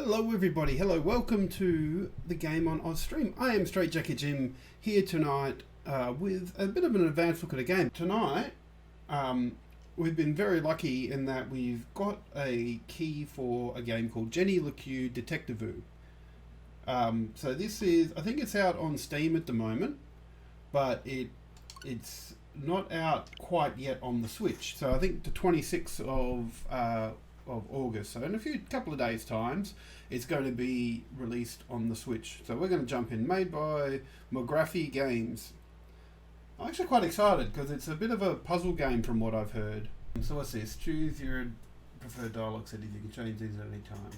Hello everybody, hello, welcome to the Game on Oz stream. I am Str8JaktJim here tonight with a bit of an advanced look at a game. Tonight, we've been very lucky in that we've got a key for a game called LeClue Detectivu. So this is, I think it's out on Steam at the moment, but it's not out quite yet on the Switch. So I think the 26th of August, so in a couple of days times it's going to be released on the Switch. So we're going to jump in. Made by Mografi games. I'm actually quite excited because it's a bit of a puzzle game from what I've heard. So what's this? Choose your preferred dialogue settings. You can change these at any time.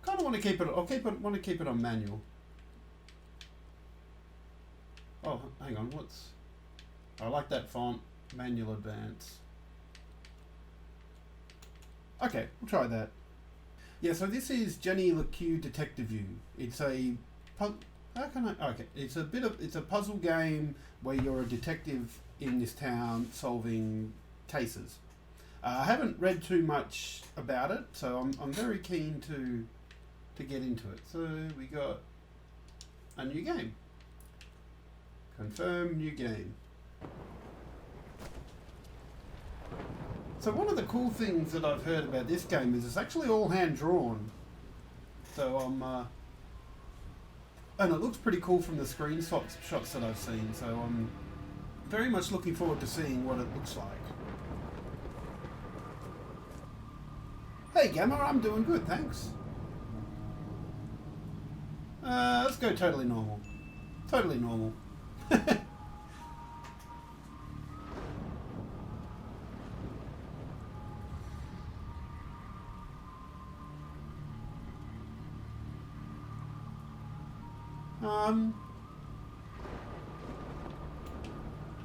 Kind of want to keep it. Want to keep it on manual. Oh, hang on. I like that font. Manual advance. Okay, we'll try that. Yeah, so this is LeClue Detectivu. It's a it's a puzzle game where you're a detective in this town solving cases. I haven't read too much about it, so I'm very keen to get into it. So we got a new game. Confirm new game. So one of the cool things that I've heard about this game is it's actually all hand-drawn. So and it looks pretty cool from the screenshots that I've seen. So I'm very much looking forward to seeing what it looks like. Hey Gamma, I'm doing good, thanks. Let's go totally normal. Totally normal.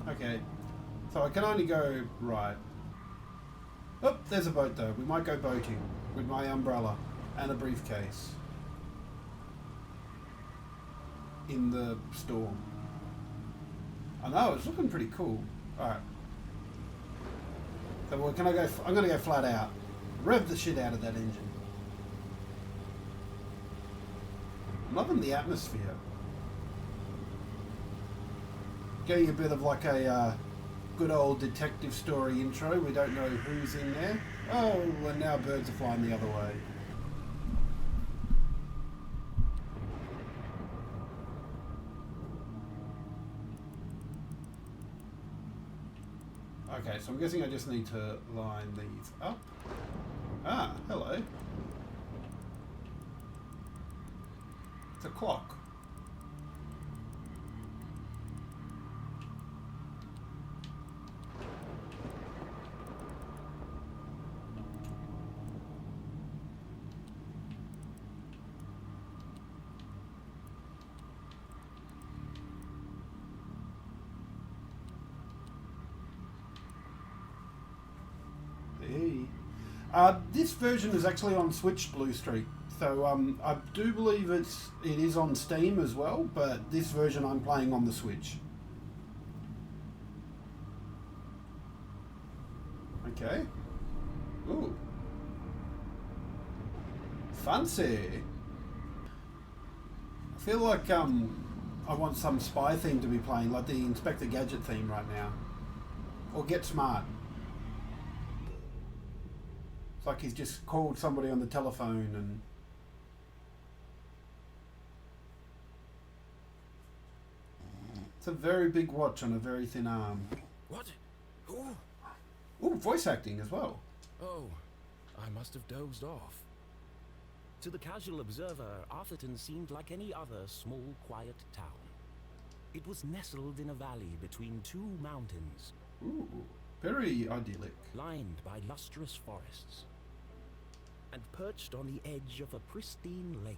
Okay, so I can only go right. Oh, there's a boat though. We might go boating with my umbrella and a briefcase in the storm. I know, it's looking pretty cool. Alright. So well, can I go? I'm going to go flat out. Rev the shit out of that engine. I'm loving the atmosphere. Getting a bit of like a good old detective story intro. We don't know who's in there. Oh, and now birds are flying the other way. Okay, so I'm guessing I just need to line these up. Ah, hello. It's a clock. This version is actually on Switch, Blue Streak. So I do believe it is on Steam as well, but this version I'm playing on the Switch. Okay. Ooh. Fancy. I feel like I want some spy theme to be playing, like the Inspector Gadget theme right now. Or Get Smart. It's like he's just called somebody on the telephone and... It's a very big watch on a very thin arm. What? Who? Ooh, voice acting as well. Oh, I must have dozed off. To the casual observer, Arthurton seemed like any other small, quiet town. It was nestled in a valley between two mountains. Ooh, very idyllic. Lined by lustrous forests. And perched on the edge of a pristine lake.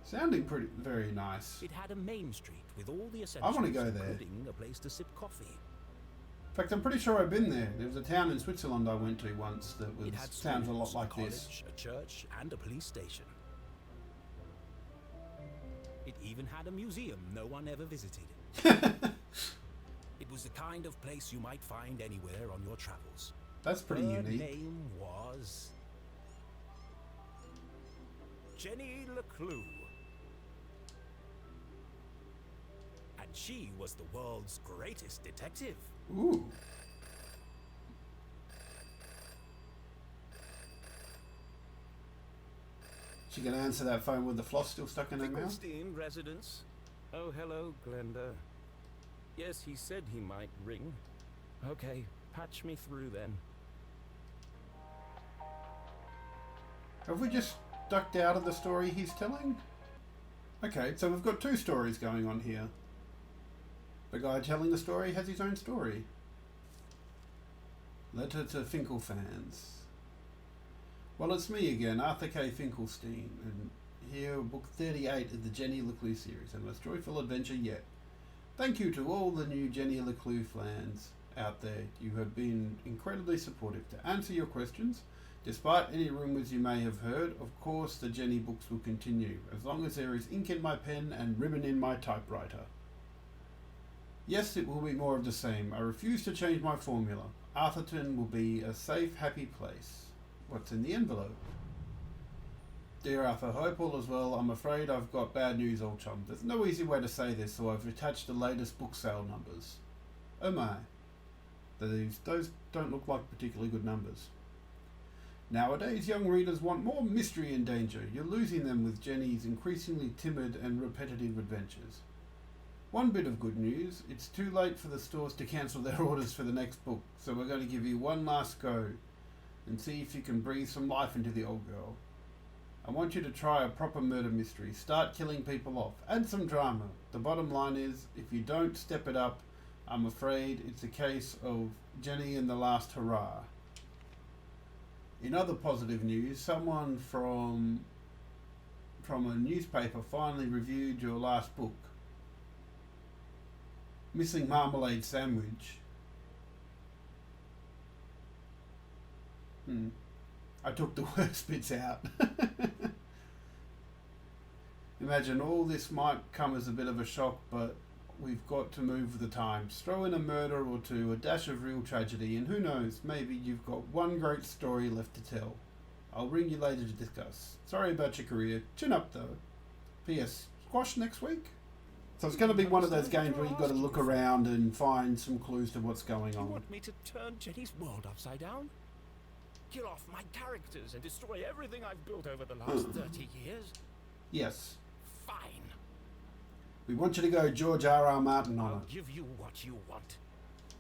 Sounding very nice. It had a main street with all the essentials, I want to go there. including a place to sip coffee. In fact, I'm pretty sure I've been there. There was a town in Switzerland I went to once that sounds a lot like college, this. A church, and a police station. It even had a museum no one ever visited. It was the kind of place you might find anywhere on your travels. That's pretty Her unique. name was Jenny LeClue. And she was the world's greatest detective. Ooh. She can answer that phone with the floss still stuck in her mouth? Finkelstein residence. Oh, hello, Glenda. Yes, he said he might ring. Okay, patch me through then. Have we just ducked out of the story he's telling? Okay, so we've got two stories going on here. The guy telling the story has his own story. Letter to Finkel fans. Well, it's me again, Arthur K. Finkelstein, and here book 38 of the Jenny LeClue series, and most joyful adventure yet. Thank you to all the new Jenny LeClue fans out there. You have been incredibly supportive. To answer your questions, despite any rumours you may have heard, of course the Jenny books will continue, as long as there is ink in my pen and ribbon in my typewriter. Yes, it will be more of the same. I refuse to change my formula. Arthurton will be a safe, happy place. What's in the envelope? Dear Arthur, hope all is well. I'm afraid I've got bad news, old chum. There's no easy way to say this, so I've attached the latest book sale numbers. Oh my. Those don't look like particularly good numbers. Nowadays, young readers want more mystery and danger. You're losing them with Jenny's increasingly timid and repetitive adventures. One bit of good news, it's too late for the stores to cancel their orders for the next book, so we're going to give you one last go and see if you can breathe some life into the old girl. I want you to try a proper murder mystery. Start killing people off. Add some drama. The bottom line is, if you don't step it up, I'm afraid it's a case of Jenny and the last hurrah. In other positive news, someone from a newspaper finally reviewed your last book, Missing Marmalade Sandwich. I took the worst bits out. Imagine all this might come as a bit of a shock, but we've got to move with the times. Throw in a murder or two, a dash of real tragedy, and who knows, maybe you've got one great story left to tell. I'll ring you later to discuss. Sorry about your career. Chin up though. P.S. Squash next week? So it's going to be one of those games where you've got to look around and find some clues to what's going on. You want me to turn Jenny's world upside down? Kill off my characters and destroy everything I've built over the last 30 years? Yes. Fine. We want you to go George R.R. Martin on I'll it. give you what you want.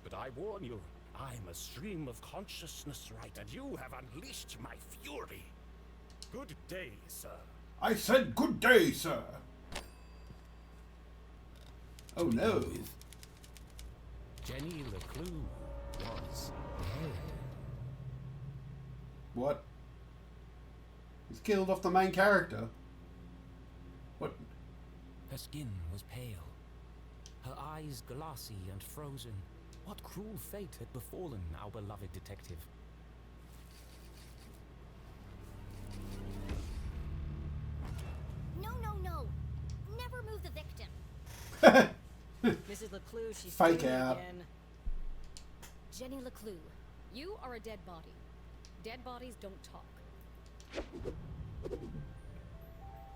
But I warn you, I'm a stream of consciousness, right? And you have unleashed my fury. Good day, sir. I said good day, sir. Oh no. Jenny LeClue was dead. What? He's killed off the main character. What? Her skin was pale, her eyes glassy and frozen. What cruel fate had befallen our beloved detective? No. Never move the victim. Mrs. LeClue, she's Fake doing it out. again. Jenny LeClue, you are a dead body. Dead bodies don't talk.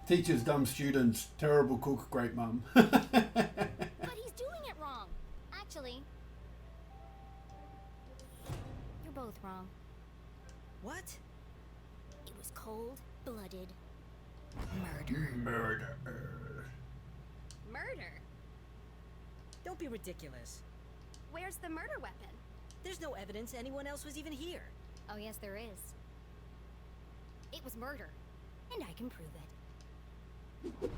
Teachers, dumb students, terrible cook, great mum. But he's doing it wrong. Actually, you're both wrong. What? It was cold-blooded murder. Murder. Murder? Don't be ridiculous. Where's the murder weapon? There's no evidence anyone else was even here. Oh, yes, there is. It was murder, and I can prove it.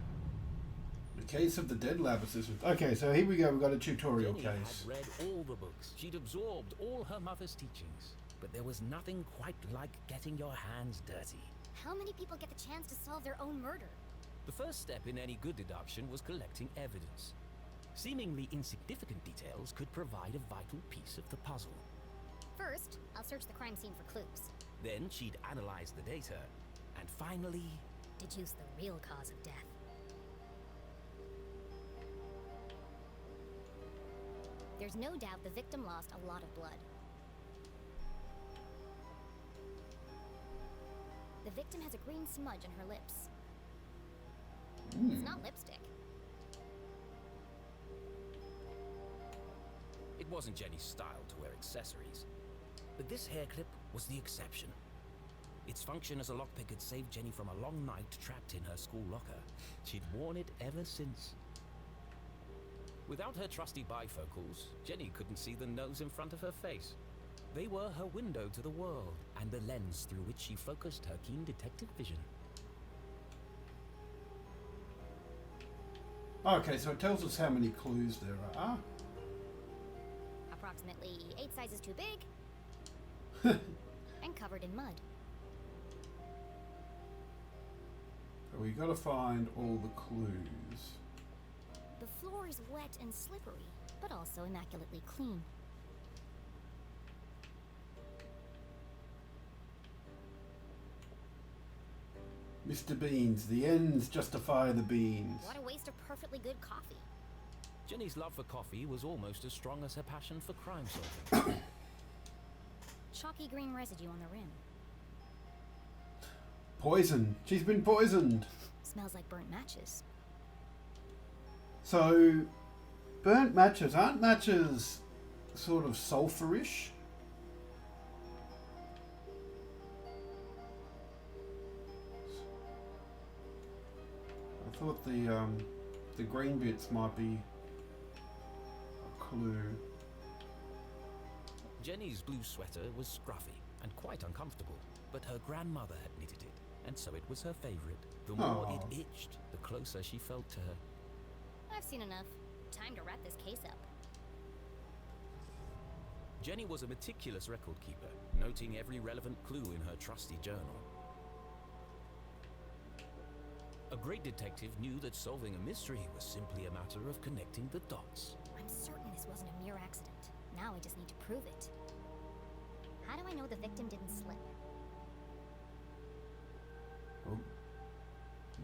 The case of the dead lab assistant. Okay, so here we go. We've got a tutorial Jenny case. had read all the books. She'd absorbed all her mother's teachings. But there was nothing quite like getting your hands dirty. How many people get the chance to solve their own murder? The first step in any good deduction was collecting evidence. Seemingly insignificant details could provide a vital piece of the puzzle. First, I'll search the crime scene for clues. Then she'd analyze the data, and finally... Deduce the real cause of death. There's no doubt the victim lost a lot of blood. The victim has a green smudge on her lips. It's not lipstick. It wasn't Jenny's style to wear accessories, but this hair clip was the exception. Its function as a lockpick had saved Jenny from a long night trapped in her school locker. She'd worn it ever since. Without her trusty bifocals, Jenny couldn't see the nose in front of her face. They were her window to the world, and the lens through which she focused her keen detective vision. Okay, so it tells us how many clues there are. Approximately 8 sizes too big. And covered in mud. So we got to find all the clues. The floor is wet and slippery, but also immaculately clean. Mr. Beans, the ends justify the beans. What a waste of perfectly good coffee. Jenny's love for coffee was almost as strong as her passion for crime solving. Chalky green residue on the rim. Poison. She's been poisoned. Smells like burnt matches. So, burnt matches. Aren't matches sort of sulphurish? I thought the green bits might be a clue. Jenny's blue sweater was scruffy and quite uncomfortable, but her grandmother had knitted it, and so it was her favorite. The more Aw. it itched, the closer she felt to her. I've seen enough. Time to wrap this case up. Jenny was a meticulous record keeper, noting every relevant clue in her trusty journal. A great detective knew that solving a mystery was simply a matter of connecting the dots. I'm certain this wasn't a mere accident. Now I just need to prove it. How do I know the victim didn't slip? Oh,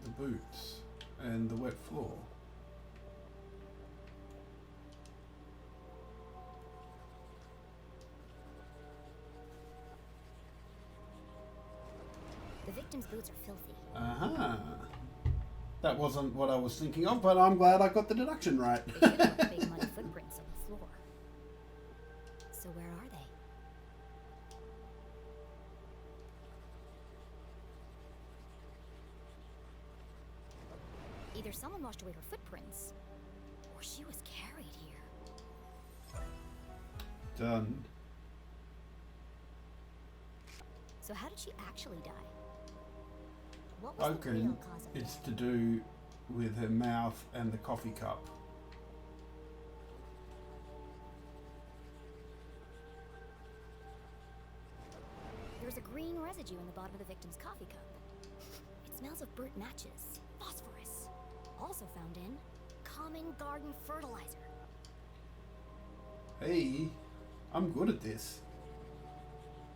the boots and the wet floor. The victim's boots are filthy. Uh-huh. That wasn't what I was thinking of, but I'm glad I got the deduction right. They should have big muddy footprints on the floor. So where are they? Either someone washed away her footprints, or she was carried here. Done. So how did she actually die? What was the Okay, real cause of it's death? to do with her mouth and the coffee cup. There's a green residue in the bottom of the victim's coffee cup. It smells of burnt matches, phosphorus. Also found in common garden fertilizer. Hey, I'm good at this.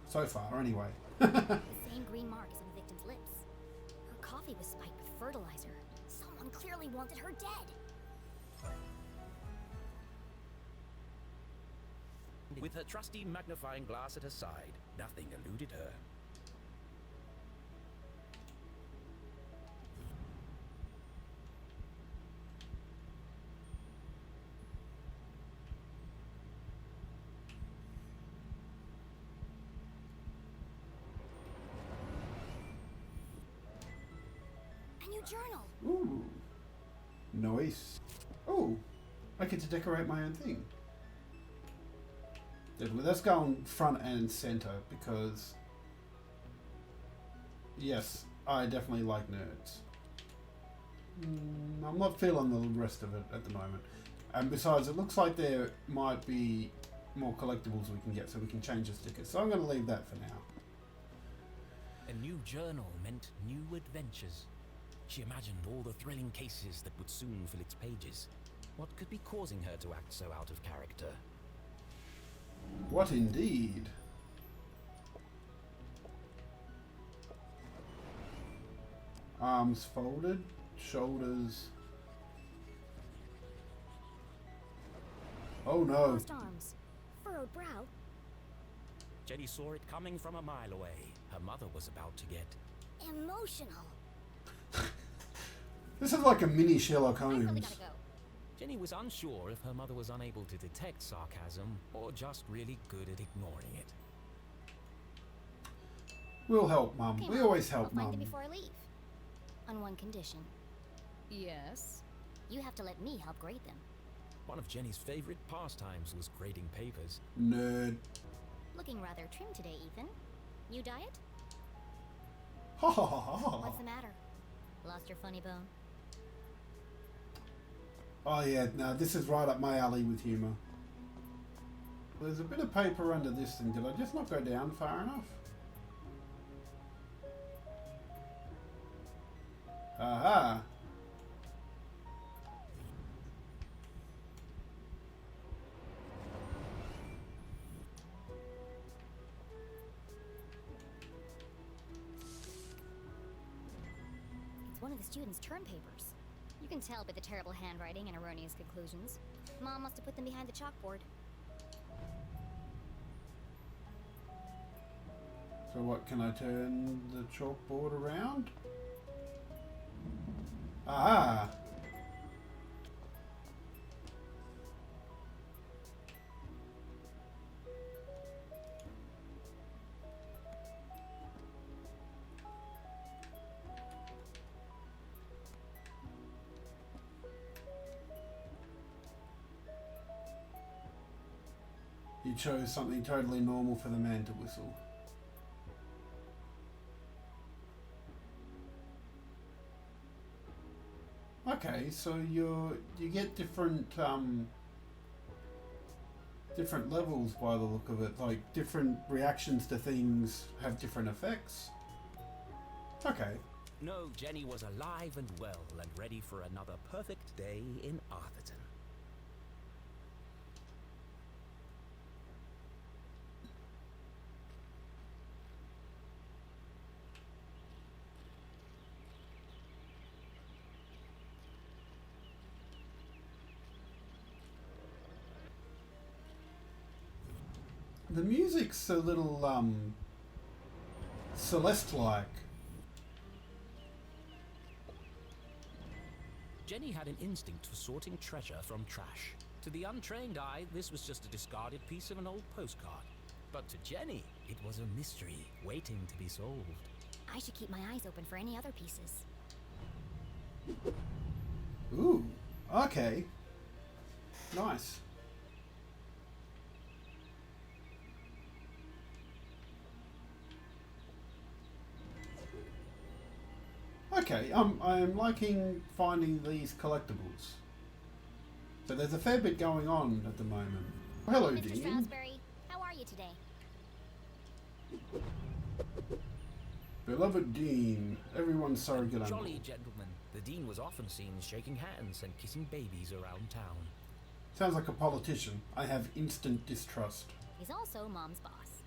So far, anyway. The same green mark is on the victim's lips. Her coffee was spiked with fertilizer. Someone clearly wanted her dead. With her trusty magnifying glass at her side, nothing eluded her. A new journal. Ooh. Nice. Oh, I get to decorate my own thing. Definitely. Let's go on front and center because, yes, I definitely like nerds. I'm not feeling the rest of it at the moment. And besides, it looks like there might be more collectibles we can get so we can change the stickers. So I'm going to leave that for now. A new journal meant new adventures. She imagined all the thrilling cases that would soon fill its pages. What could be causing her to act so out of character? What indeed? Arms folded, shoulders. Oh no. Crossed arms, furrowed brow. Jenny saw it coming from a mile away. Her mother was about to get... Emotional. This is like a mini Sherlock I really Holmes. gotta go. Jenny was unsure if her mother was unable to detect sarcasm or just really good at ignoring it. We'll help, Mum. Okay, We Mom, always help, I'll find Mum. them before I leave. On one condition. Yes? You have to let me help grade them. One of Jenny's favorite pastimes was grading papers. Nerd. Looking rather trim today, Ethan. New diet? Ha ha ha ha ha. What's the matter? Lost your funny bone? Oh yeah, no, this is right up my alley with humour. There's a bit of paper under this thing. Did I just not go down far enough? Aha! It's one of the students' term papers. You can tell by the terrible handwriting and erroneous conclusions. Mom must have put them behind the chalkboard. So what, can I turn the chalkboard around? Aha! You chose something totally normal for the man to whistle. Okay, so you get different different levels by the look of it. Like different reactions to things have different effects. Okay. No, Jenny was alive and well and ready for another perfect day in Arthurton. The music's a little Celeste-like. Jenny had an instinct for sorting treasure from trash. To the untrained eye, this was just a discarded piece of an old postcard. But to Jenny, it was a mystery waiting to be solved. I should keep my eyes open for any other pieces. Ooh, okay. Nice. Okay, I am liking finding these collectibles. So there's a fair bit going on at the moment. Hello, Mr. Dean. Strasberry, how are you today? Beloved Dean, everyone's surrogate uncle. Jolly gentleman, the Dean was often seen shaking hands and kissing babies around town. Sounds like a politician. I have instant distrust. He's also Mom's boss.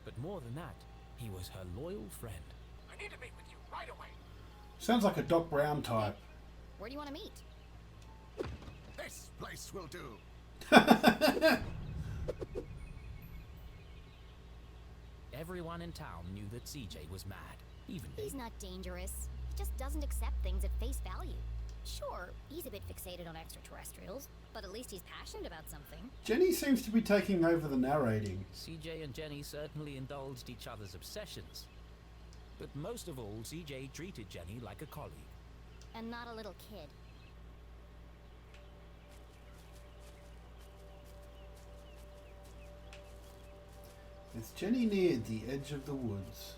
But more than that, he was her loyal friend. I need to meet with you right away. Sounds like a Doc Brown type. Where do you want to meet? This place will do. Everyone in town knew that CJ was mad, even He's me. not dangerous. He just doesn't accept things at face value. Sure, he's a bit fixated on extraterrestrials, but at least he's passionate about something. Jenny seems to be taking over the narrating. CJ and Jenny certainly indulged each other's obsessions. But most of all, CJ treated Jenny like a colleague. And not a little kid. As Jenny neared the edge of the woods,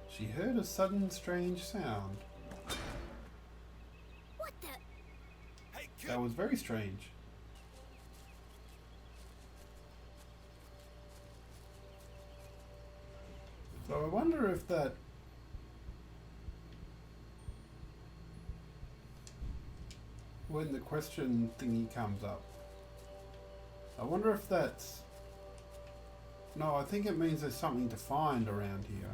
she heard a sudden strange sound. What the? Hey, kid. That was very strange. So I wonder if that... when the question thingy comes up, I wonder if that's... No, I think it means there's something to find around here.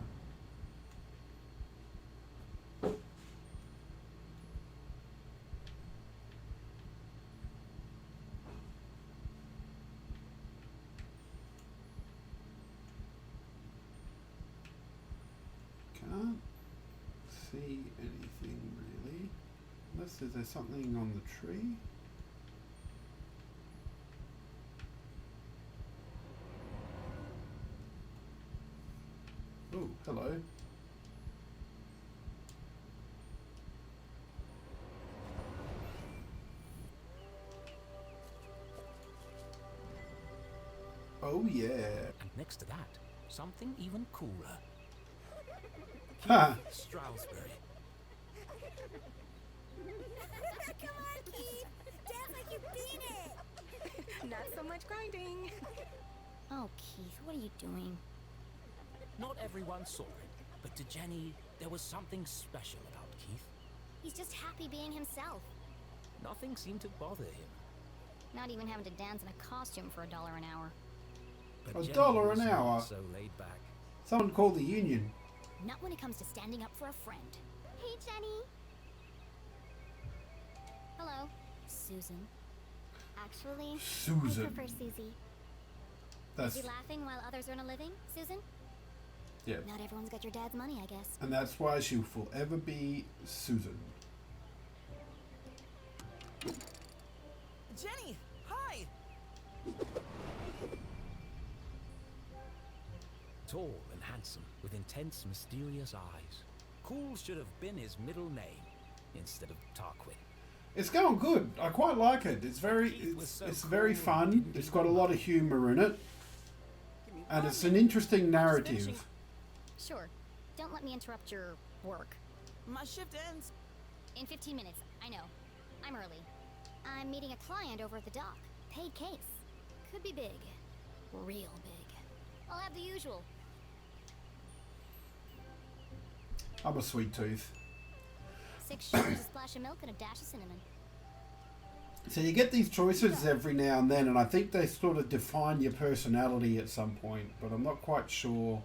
see anything really. Unless there's something on the tree. Oh, hello. Oh yeah. And next to that, something even cooler. Ha! Stroudsbury. Come on, Keith! Dance like you beat it! Not so much grinding. Oh, Keith, what are you doing? Not everyone saw it, but to Jenny, there was something special about Keith. He's just happy being himself. Nothing seemed to bother him. Not even having to dance in a costume for $1 an hour. But Jenny $1 was an not hour? so laid back. Someone called the union. Not when it comes to standing up for a friend. Hey, Jenny. Hello. Susan. Actually, Susan. I prefer Susie. That's Is he laughing while others earn a living, Susan? yeah. Not everyone's got your dad's money, I guess. And that's why she'll forever be Susan. Jenny, hi! Tall and handsome, with intense, mysterious eyes. Cool should have been his middle name, instead of Tarquin. It's going good. I quite like it. It's very it's very fun. It's got a lot of humour in it. And it's an interesting narrative. Sure. Don't let me interrupt your work. My shift ends. In 15 minutes. I know. I'm early. I'm meeting a client over at the dock. Paid case. Could be big. Real big. I'll have the usual. I'm a sweet tooth. 6 sugars, a splash of milk, and a dash of cinnamon. So you get these choices every now and then, and I think they sort of define your personality at some point, but I'm not quite sure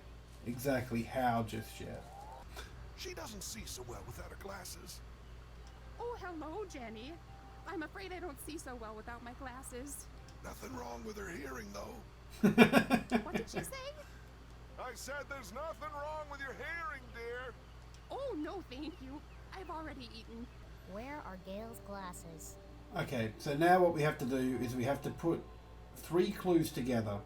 exactly how just yet. She doesn't see so well without her glasses. Oh, hello, Jenny. I'm afraid I don't see so well without my glasses. Nothing wrong with her hearing, though. What did she say? I said there's nothing wrong with your hearing, dear. Oh, no, thank you. I've already eaten. Where are Gail's glasses? Okay, so now what we have to do is we have to put 3 clues together.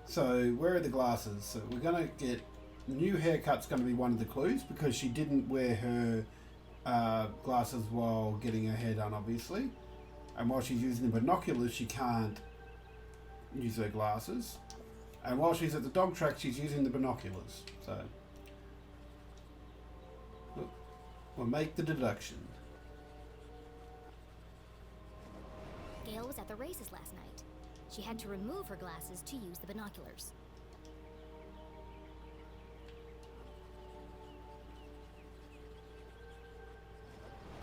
So where are the glasses? So we're going to get new haircut's going to be one of the clues because she didn't wear her glasses while getting her hair done, obviously. And while she's using the binoculars, she can't use her glasses. And while she's at the dog track, she's using the binoculars. So we'll make the deduction. Gail was at the races last night. She had to remove her glasses to use the binoculars.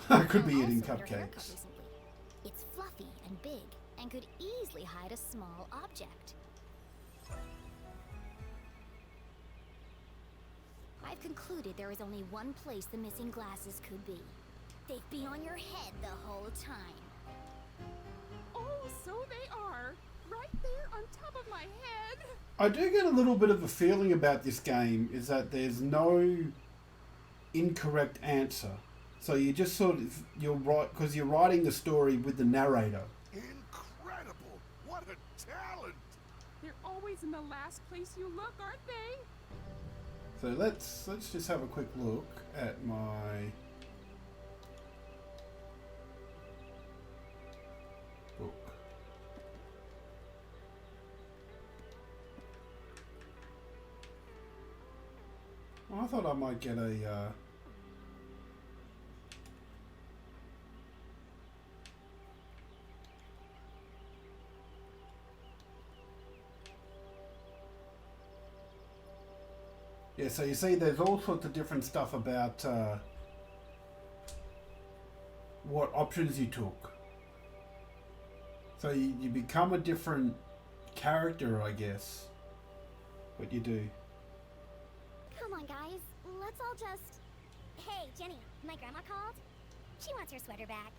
I could be Gail eating also had her haircut cupcakes. recently. It's fluffy and big and could easily hide a small object. I've concluded there is only one place the missing glasses could be. They'd be on your head the whole time. Oh, so they are. Right there on top of my head. I do get a little bit of a feeling about this game is that there's no incorrect answer. So you just sort of, you're right, because you're writing the story with the narrator. Incredible! What a talent! They're always in the last place you look, aren't they? So let's just have a quick look at my book. Well, I thought I might get a yeah, so you see there's all sorts of different stuff about what options you took. So you become a different character, I guess. What you do. Come on, guys. Let's all just... Hey, Jenny, my grandma called. She wants her sweater back.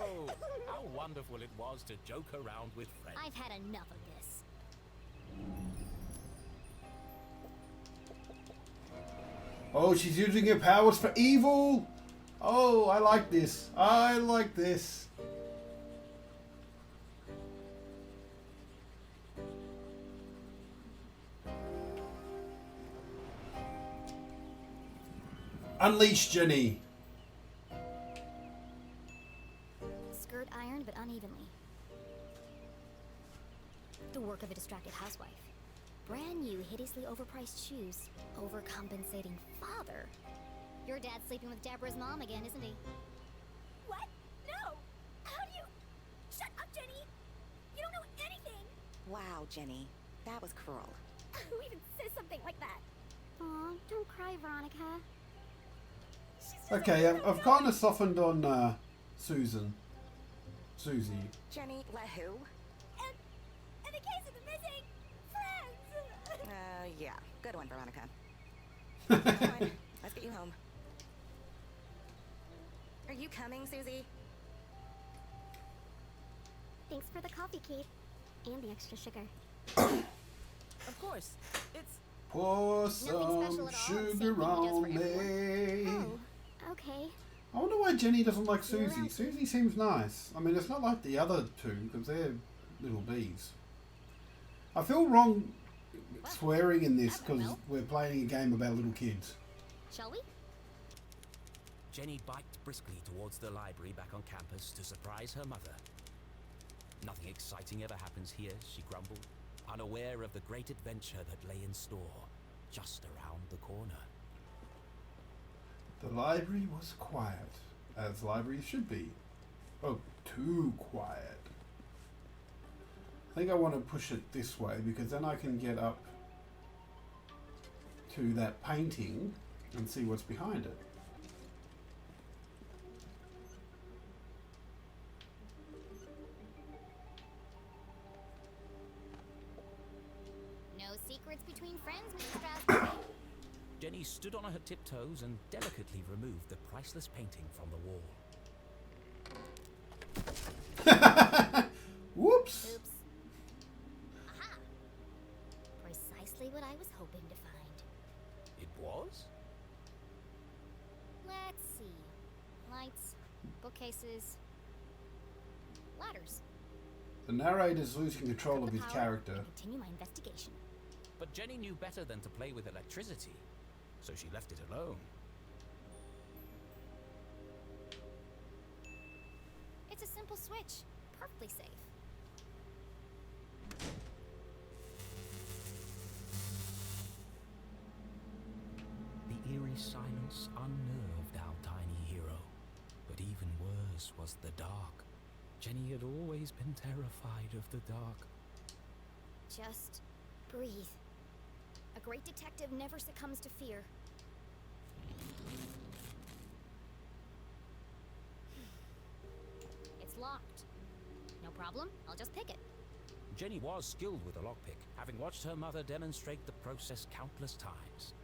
Oh, how wonderful it was to joke around with friends. I've had enough of this. Oh, she's using her powers for evil. Oh, I like this. I like this. Unleash Jenny. Skirt ironed but unevenly. The work of a distracted housewife. Brand new, hideously overpriced shoes. Overcompensating father. Your dad's sleeping with Deborah's mom again, isn't he? What? No! How do you... Shut up, Jenny! You don't know anything! Wow, Jenny. That was cruel. Who even says something like that? Aw, don't cry, Veronica. Okay, I've kind of softened on Susie. Jenny, let who? And the case of the missing friends! Yeah. Good one, Veronica. Come on, let's get you home. Are you coming, Susie? Thanks for the coffee, Kate. And the extra sugar. Of course. It's... Pour Nothing special some at all, same sugar thing he does on for everyone. me. Oh, okay. I wonder why Jenny doesn't like You're Susie. around. Susie seems nice. I mean, it's not like the other two, because they're little bees. I feel wrong swearing in this, because we're playing a game about little kids. Shall we? Jenny biked briskly towards the library back on campus to surprise her mother. Nothing exciting ever happens here, she grumbled, unaware of the great adventure that lay in store just around the corner. The library was quiet, as libraries should be. Oh, too quiet. I think I want to push it this way, because then I can get up to that painting and see what's behind it. No secrets between friends, Mr. Strauss. Jenny stood on her tiptoes and delicately removed the priceless painting from the wall. Whoops! Oops. Aha! Precisely what I was hoping to find. It was? Let's see. Lights, bookcases, ladders. The narrator's losing control of Grip his the power character. and continue my investigation. But Jenny knew better than to play with electricity, so she left it alone. It's a simple switch. Perfectly safe. The eerie silence unnerved our tiny hero. But even worse was the dark. Jenny had always been terrified of the dark. Just breathe. A great detective never succumbs to fear. It's locked. No problem, I'll just pick it. Jenny was skilled with a lockpick, having watched her mother demonstrate the process countless times.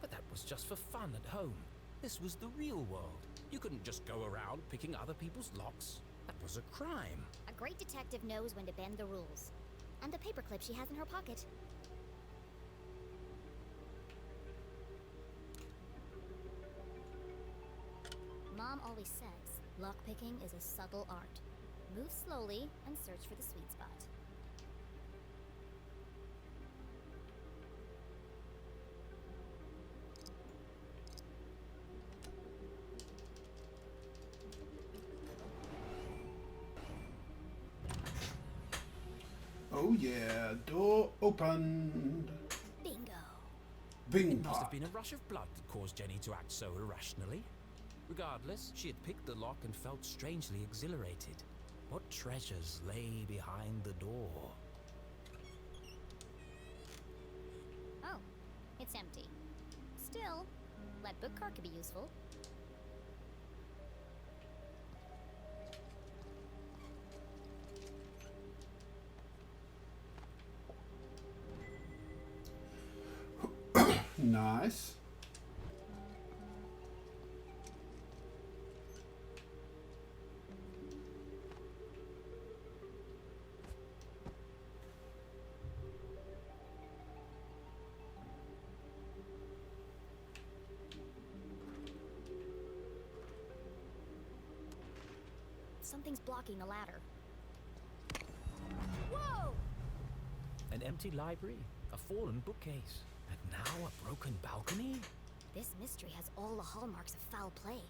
But that was just for fun at home. This was the real world. You couldn't just go around picking other people's locks. That was a crime. A great detective knows when to bend the rules. And the paperclip she has in her pocket. Mom always says, lockpicking is a subtle art. Move slowly and search for the sweet spot. Oh yeah, door opened. Bingo! Bing It must have pop. been a rush of blood that caused Jenny to act so irrationally. Regardless, she had picked the lock and felt strangely exhilarated. What treasures lay behind the door? Oh, it's empty. Still, that bookcart could be useful. Nice. something's blocking the ladder. Whoa! An empty library, a fallen bookcase, and now a broken balcony? This mystery has all the hallmarks of foul play.